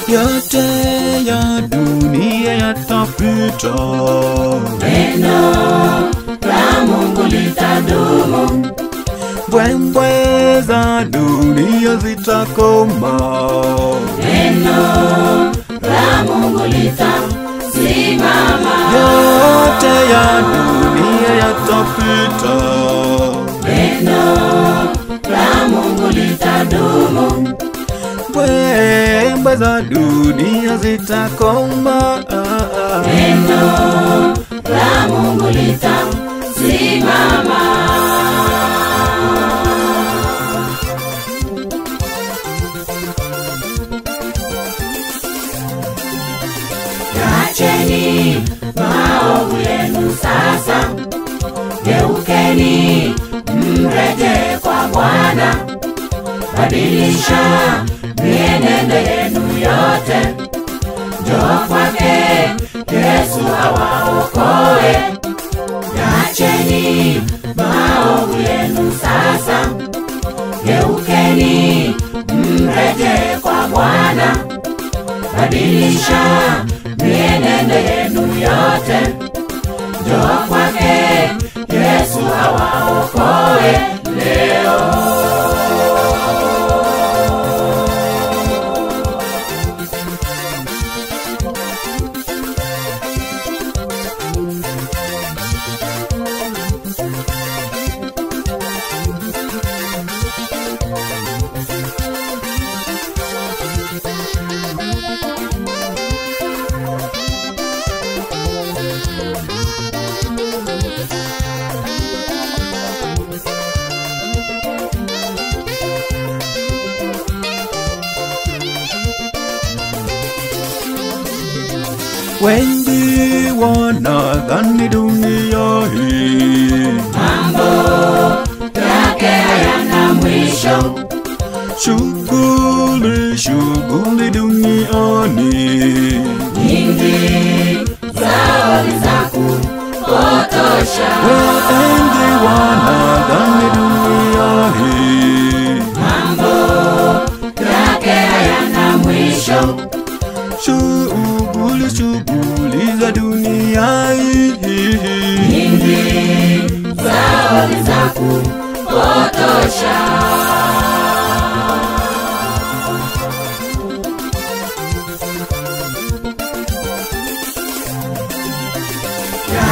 Yote ya dunia yatapita, neno la Mungu litadumu. mbwembwe za dunia zitakoma, neno la Mungu litasimama. yote ya dunia yatapita, neno la Mungu litadumu. mbwembwe za dunia zitakoma, neno la Mungu litasimama. Acheni maovu yenu sasa, geukeni mrejee kwa Bwana. Badilisha mienendo yenu yote, njoo kwake Yesu awaokoe. Acheni maovu yenu sasa, geukeni mrejee kwa Bwana. Badilisha mienendo yenu yote, njoo kwake Yesu awaokoe leo. wengi wanadhani dunia hii mambo yake hayana mwisho. Shughuli duniani nyingi zao ni za kupotosha. wengi wanadhani dunia hii mambo yake hayana mwisho. Shughuli za dunia hii nyingi zao ni za kupotosha.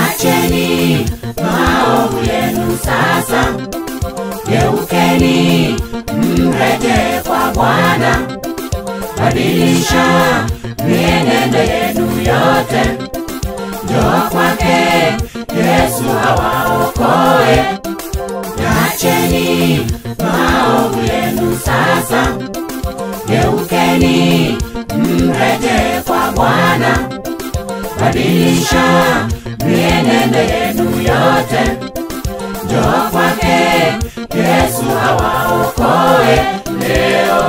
Acheni maovu yenu sasa, geukeni mrejee kwa Bwana. Badilisha mienendo yenu yote, njoo kwake Yesu awaokoe. Acheni maovu yenu sasa, geukeni mrejee kwa Bwana. Badilisha mienendo yenu yote, njoo kwake Yesu awaokoe leo.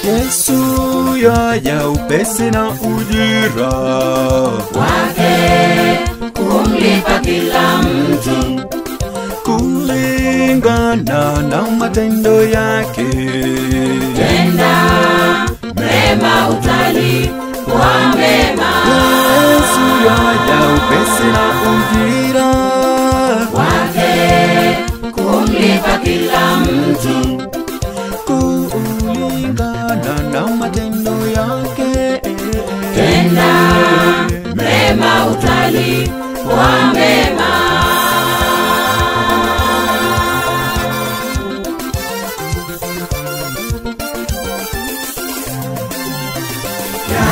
Yesu yaja upesi na ujira wake kumlipa kila mtu kulingana na matendo yake. Tenda mema utalipwa mema. upesi na ujira wake kumlipa kila mtu kulingana na matendo yake. Tenda mema utalipwa mema.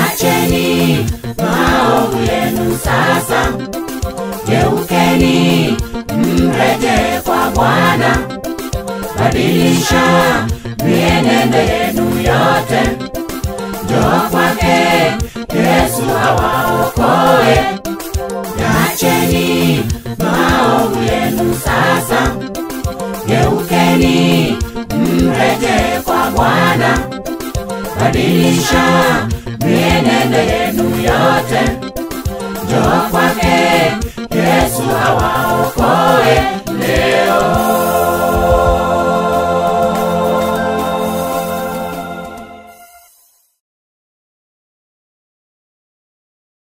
Acheni maovu yenu sasa, geukeni mrejee kwa Bwana. Badilisha mienendo yenu yote, njoo kwake Yesu awaokoe. Acheni maovu yenu sasa, geukeni mrejee kwa Bwana. Badilisha mienendo yenu